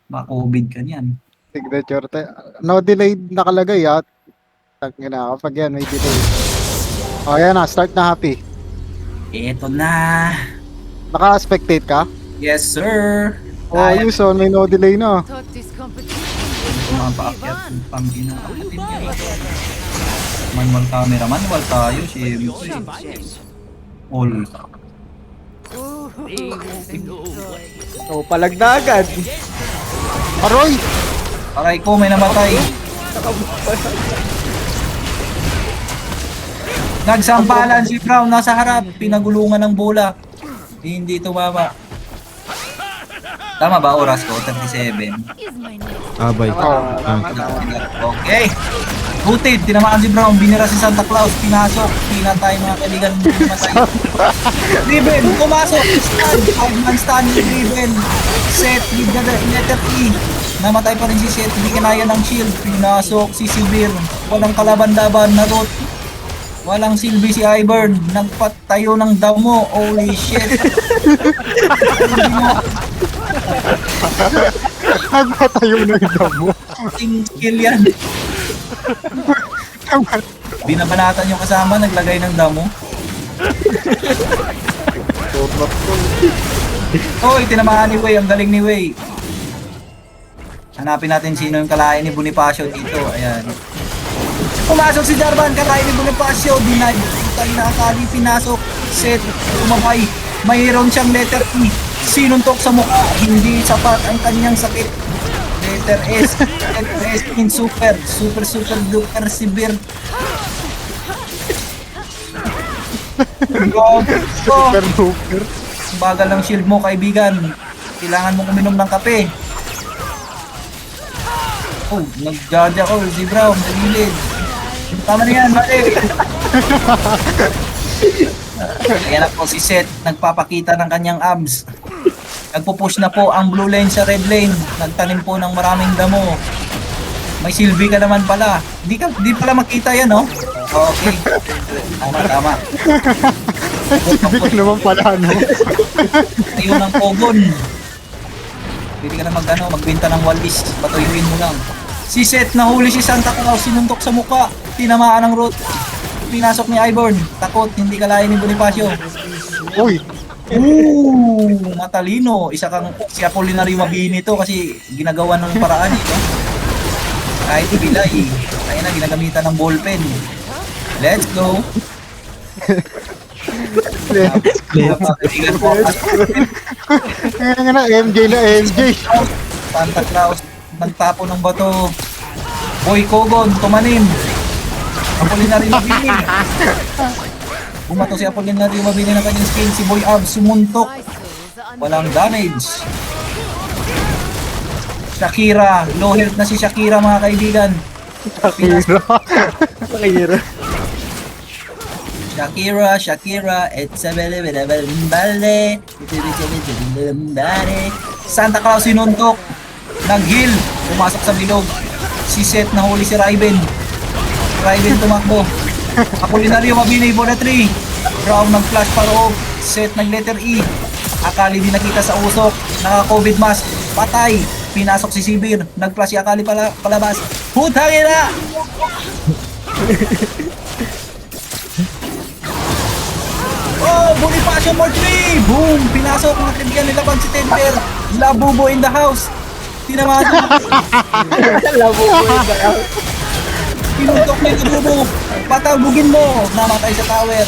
Ma-COVID ka niyan. Signature. No delay nakalagay at na kapag yan may delay. O yan na, start na happy. Eto na. Naka-spectate ka? Yes, sir. Oh, Yuson, may no delay na. Thought this competition Ito mga paakyat ng pambina. Manual camera. Manual tayo, siyempre. All. Oh, palagnagan. Aroy! Aray ko, may namatay. Nagsampalan si Brown nasa harap. Pinagulungan ng bola. Hindi tumama. Tama ba oras ko? 37. is my next. Abay. Okay. Butid, tinamaan si Brown, binira si Santa Claus, pinasok, pinatay mga kaibigan, pumatay. Riven, pumasok, stand, 5-man stand ni Riven. Set with the letter E. Namatay pa rin si Seth, hindi kinaya ng shield, pinasok si Sivir. Walang kalaban-laban na root. Walang silbi si Ivern, nagpatayo ng damo, holy shit. Nagpatayo na yung damo. Ting skill yan. Binabanatan yung kasama, naglagay ng damo. Hoy, tinamaan ni Wei, ang galing ni Wei. Hanapin natin sino yung kalahin ni Bonifacio dito. Ayan. Pumasok si Jarvan, kalahin ni Bonifacio. Dinay, tayo na akali, pinasok. Set, umabay. Mayroon siyang letter E. Sinuntok sa mukha. Hindi sapat ang kanyang sakit. Letter S. Letter S in super. Super duper severe. Super duper. Bagal ng shield mo, kaibigan. Kailangan mo uminom ng kape. Oh, nagjaja ko si Brown, nagilid. Tama na yan, balik. Ayan na po si Seth, nagpapakita ng kanyang abs. Nagpo-push na po ang blue lane sa red lane. Nagtanim po ng maraming damo. May silbi ka naman pala. Di pala makita yan, no? Okay. Tama. Silbi ka naman pala, no? Ayun ang Pogon. Pwede ka na magbenta ng walis. Patuyuin mo lang. Si Seth, nahuli si Santa Claus, sinuntok sa muka. Tinamaan ng root. Pinasok ni Ivern. Takot, hindi kalahin ni Bonifacio. Uy! Matalino. Isa kang si Apollinario Mabini to kasi ginagawa ng paraan ito. Kahit ibilay. Kaya na ginagamitan ng ballpen. Let's go. Nga na, MJ na MJ. Santa Claus, nagtapo ng bato. Boy Kogon, tumanim. Apollinario Mabini. Bumato si Apollinario Mabini ng kanyang skill. Si Boy Ab sumuntok. Walang damage. Shakira, low health na si Shakira mga kaibigan. Shakira, it's a bale. Santa Claus sinuntok. Nag-heal, pumasok sa bilog. Si Seth nahuli si Raven. Raven tumakbo. Apollinario Mabini for the 3. Brown nag-flash paroob. Seth nag-letter E. Akali di nakita sa usok. Naka-COVID mask. Patay. Pinasok si Sivir. Nag-flash si Akali palabas. Putangin na! Oh, Bonifacio for 3! Boom! Pinasok mga kaibigan nila pag si Temper. Labubo in the house. Tinamaan. Labubo in the house. Pinuntok na yung Labubo. Patagugin mo. Namatay sa tower.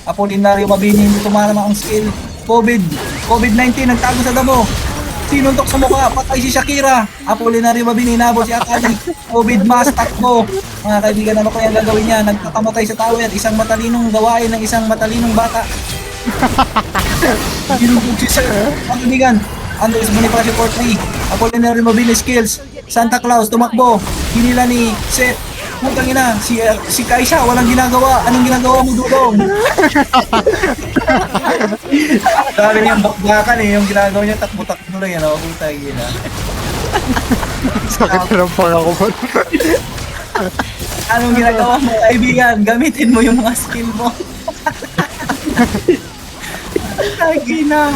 Apollinario Mabini, hindi tumarama ang skill. COVID-19, nagtago sa damo. Sinuntok sa mukha. Patay si Shakira. Apollinario Mabini, nabot si Akali. COVID mask, takbo. Mga kaibigan, ano kaya gagawin niya? Nagkakamatay sa tower. Isang matalinong gawain ng isang matalinong bata. Binubog si Sir. Mga kaibigan, Andres Bonifacio for 3. Apollinario Mabini skills. Santa Claus tumakbo. Hinila ni Seth. Putang ina, si Kaisa walang ginagawa. Anong ginagawa mo, Dudong? Sabi niya bakbakan eh, yung ginagawa niya takbo-takbo lang yan. Oh, putang ina. Sakit na ng pangako mo. Anong ginagawa mo, kaibigan? Gamitin mo yung mga skill mo. Ay, gina.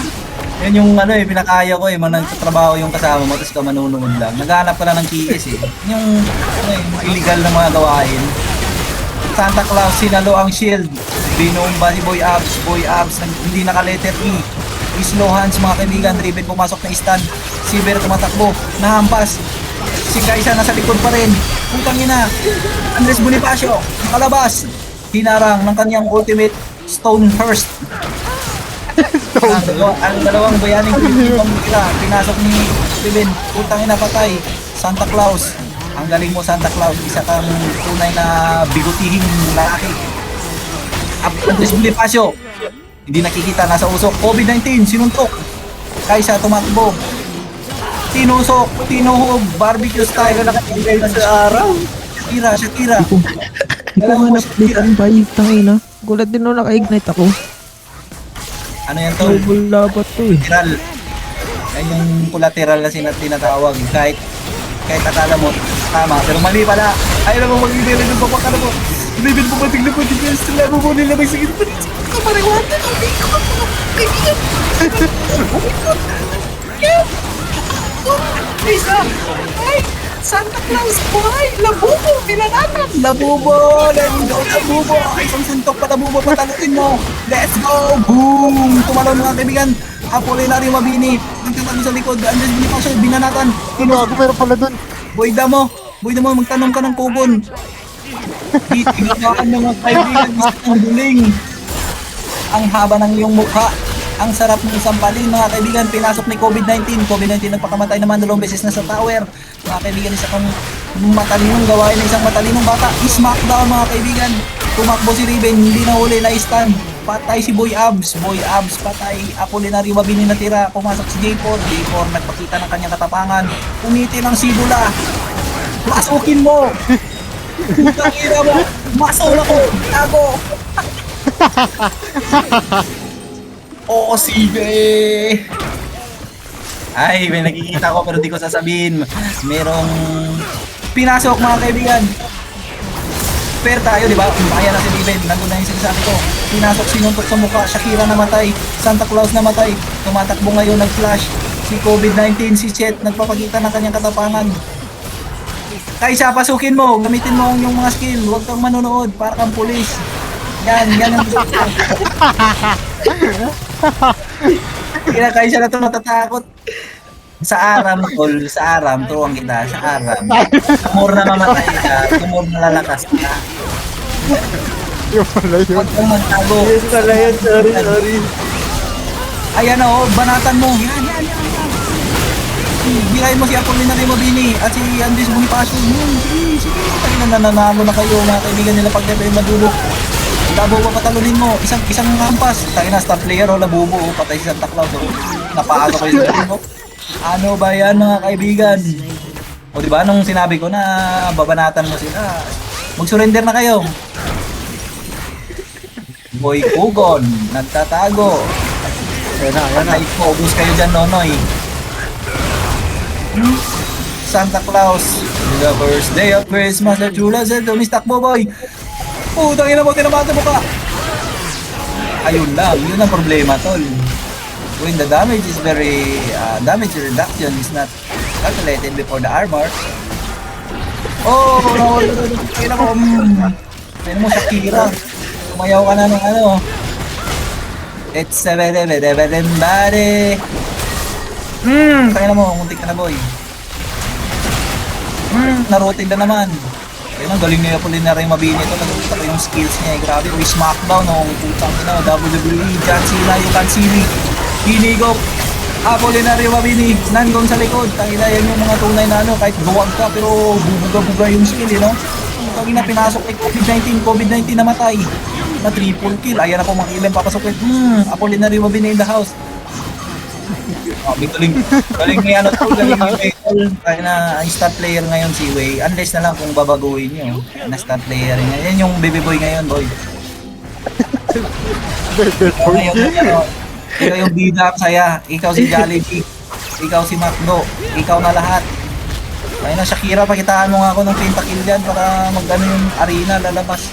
Yan yung ano eh, pinakaya ko eh, mga nagtatrabaho yung kasama mo, tapos ka manunood lang. Naghahanap ka lang ng KS eh. Yung, ano eh, yung illegal na mga gawain. Santa Claus, sinalo ang shield. Binomba si Boy Abs, hindi naka-letter E. Slow hands mga kaibigan, Riven pumasok na stun. Silver tumatakbo, nahampas. Si Kaisa nasa likod pa rin. Putang ina. Andres Bonifacio, nakalabas. Hinarang ng kanyang ultimate Stonehurst. Ang dalawang bayaning pinipang tira, pinasok ni Riven. Putang ina, patay. Santa Claus. Ang galing mo Santa Claus, isa kang tunay na bigotihing lalaki. Andres Bonifacio, hindi nakikita, nasa usok. COVID-19, sinuntok. Kaisa tumakbo. Tinusok, tinuhog, barbecue style. Nakatibay sa araw. Shakira. Hindi ko nga na-updatean ba yung tangina. Gulat din nung naka-ignite ako. Ano yan to? Global labat to eh. Collateral. Yan yung collateral na tinatawag. Kahit akala mo, tama. Pero mali pala. Ayaw naman mag-ibigay ng papakala mo. Ibigay mo patig na patig na sila mo nila nagsagit pa rin. Kapariwatan. Lisa! Ay! Santa Claus boy! Labubo! Pinanatan! Labubo! Let's go! Labubo! Isang suntok pa Labubo! Patalutin mo! Let's go! Boom! Tumalon mga kaibigan! Apolinary Mabini! Ang tatago sa likod! Andres Bonifacio! Binanatan! Gago, meron pala dun. Boyda mo! Magtanong ka ng kubon! Titigaan ng mga kaibigan! Isang duling! Ang haba ng iyong mukha! Ang sarap ng isang palin mga kaibigan, pinasok ni COVID-19. COVID-19 nagpakamatay naman 2 beses na sa tower. Mga kaibigan, isa kang matalinong gawain ng isang matalinong bata. Smackdown mga kaibigan. Tumakbo si Riven, hindi na huli na stun. Patay si Boy Abs, patay. Apolinary Mabini na tira. Pumasok si J4 nagpakita ng kanyang katapangan. Umiti ng sibula. Masukin mo! Putang ina mo! Masol ako! Tago! Oo, sige! Ay, may nakikita ko pero di ko sasabihin. Merong pinasok mga kaibigan. Fair tayo, di ba? Kaya na si Riven. Nandun na yung sinasabi ko. Pinasok, sinuntok sa mukha. Shakira namatay. Santa Claus namatay. Tumatakbo ngayon, nag-flash. Si COVID-19, si Chet, nagpapakita ng kanyang katapangan. Kaisa, pasukin mo. Gamitin mo yung mga skill. Huwag kang manonood. Para kang pulis. Yan ang gusto ko. Kaya Kaisa na ito natatakot. Sa Aram, tol. Sa Aram, turuan kita. Sa Aram. Tumor na mamatay ka. Tumor na lalakas ka. Yung pala yun. Huwag kang magtago. Yes pala yun, sorry. Ayan o, banatan mo. Yan. Birahin mo si Apolinary Mabini at si Andres Bonifacio. Sige. Tayo na nananalo na kayo mga kaibigan nila pag kayo madulo. Labubo patalunin mo. Isang hampas. Tayo na star player o Labubo. Patay si Santa Claus. Napaaga ko yung mo. Ano ba yan mga kaibigan? O diba nung sinabi ko na babanatan mo sila. Mag-surrender na kayo. Boy Kugon. Nagtatago. Ayan na. Patay ko. Ubus kayo dyan, Nonoy. Santa Claus. The first day of Christmas. The chula said, tumistakbo boy. Putang ina mo, tinamata mo ka. Ayun lang, yun ang problema tol. When the damage is very, damage reduction is not calculated before the armor. Oh, kailan mo, kailan mo Shakira. Tumayaw ka na ng ano. It's a very body. Kailan mo, muntik ka na boy. Naroting na naman. Ayun, galing niya Apolinary Mabini ito. Nagkita ko yung skills niya. Grabe, o smackdown. O, putang ina. WWE, John Cena, you can see me. Hinigop. Apolinary Mabini. Nandun sa likod. Tangina, yan yung mga tunay na ano. Kahit buwag ka, pero bubuga-buga yung skill, you know? Tangina, pinasok kay COVID-19 namatay. Na triple kill. Ayan na po mga ilan papasokin. Apolinary Mabini in the house. Galing ni ano to, galing ni Metal. Kaya na ang star player ngayon si Wei. Unless na lang kung babaguhin nyo. Na star player niya. Yan yung baby boy ngayon, boy. Ikaw yung bida ang saya. Ikaw si Jollibee. Ikaw si Macdo. Ikaw na lahat. Kaya na Shakira, pakitaan mo nga ako ng pentakill dyan para mag-ano yung arena lalabas.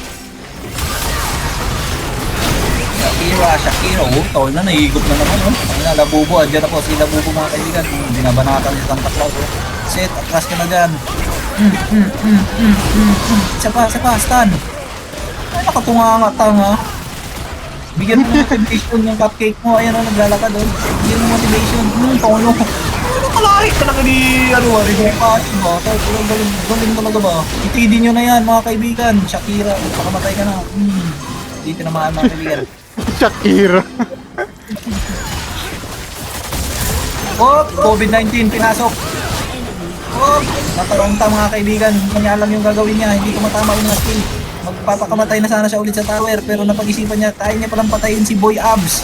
Shakira. Oh, tawag na, nahigop na naman. Oh. Ang na, Labubo. Andiyan na po si Labubo mga kaibigan. Binabanatan si Santa Claus. Oh. Set, atras ka na dyan. Isa pa, stun. Ay, nakatunga tanga. Bigyan mo ng motivation yung cupcake mo. Ayan o, naglalakad o. Bigyan mo motivation. Tono. Ano kalahit talaga ni, Rebecca? Diba? Galing talaga ba? Itidin nyo na yan, mga kaibigan. Shakira, pakamatay ka na. Hindi tinamaan, mga kaibigan. Shakira. Oh, COVID-19, pinasok. Oh, nataranta mga kaibigan. Kanya alam yung gagawin niya. Hindi ko matama yung mga skill. Magpapakamatay na sana siya ulit sa tower. Pero napag-isipan niya, kaya niya palang patayin si Boy Abs.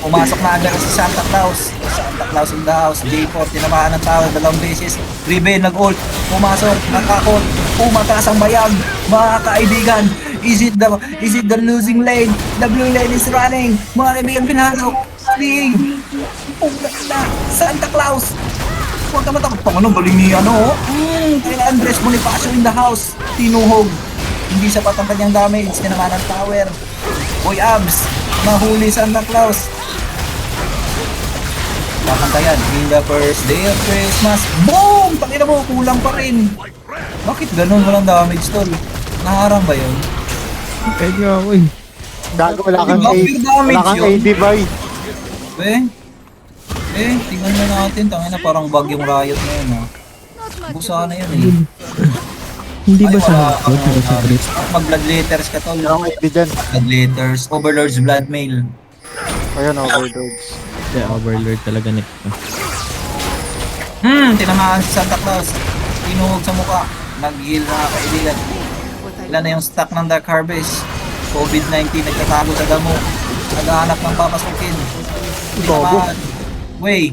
Pumasok na agad si Santa Claus. Santa Claus in the house. J4, tinamaan ng tower 2 beses. Riven nag-ult. Pumasok, nakakot. Umataas ang bayag. Mga kaibigan, is it the losing lane? The blue lane is running. Mga kaibigan, pinasok. Saling. Na. Santa Claus. Huwag ka matakot pa. Ano, galing ni kaya Andres Bonifacio in the house. Tinuhog. Hindi sapat ang kanyang damage. Tinamaan ng tower. Boy Abs. Mahuli Santa Claus. Kakantayan, in the first day of Christmas. Boom! Pakita mo, kulang pa rin. Bakit ganun? Walang damage, tol. Naharang ba yun? Kaya ako eh. Gago, wala kang Bakit damage wala kang yun? AD bay. Tingnan na natin. Tangina, parang bug yung riot na yun, ha. Busa na yun, eh. Hindi ba Ay, sa wala hardcore pero sa kang- grip? Mag-blood letters ka, tol. Wala kang AD dyan. Blood letters, Overlord's blood mail. Ayun, overdose. Hindi, overlord talaga next ko. Tinamaan si Santa Claus. Tinuhog sa mukha. Nag-heal mga kaibigan. Ilan na yung stock ng Dark Harvest? COVID-19, nagtatago sa damo. Naghahanap ng papasukin. Bobo. Tinamaan. Way.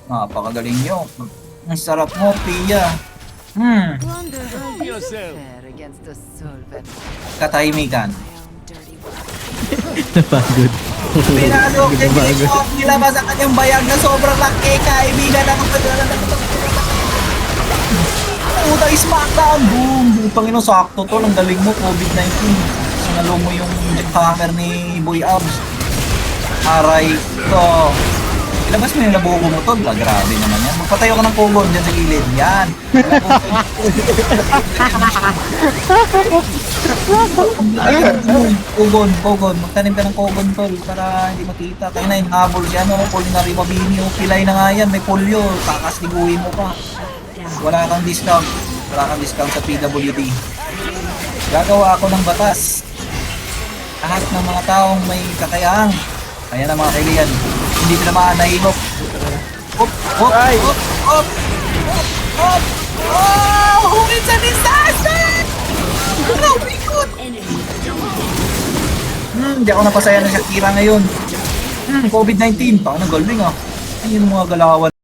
Napakagaling nyo. Ang sarap mo, Pia. Wonder how you fare against the solvent. Katahimikan. Dirty Napagod. Pinasok ni Jacob, nilabas ang kanyang bayag na sobrang laki, kaibigan ng puta, Smackdown! Boom! Butang ino, sakto to, ang galing mo, COVID-19. Sinalo mo yung jackhammer ni Boy Abs. Aray ko. Ilabas mo yung labuko mo to, grabe naman yan. Magpatayo ka ng kogon dyan sa gilid. Yan! Kogon. Magtanim ka ng kogon, tol, para hindi makita. Kaya na, habol siya, culinary mabini, pilay na nga yan, may polio, kakasiguhin mo pa. Wala kang discount sa PWD. Gagawa ako ng batas. Lahat ng mga taong may kakayahang. Kaya na mga kaibigan, hindi tinamaan na ihop. Hop! Oh! It's a disaster! Grabe ko! Hindi ako napasaya ng Shakira ngayon. COVID-19, baka nagaling ah. Ayun mga galawan.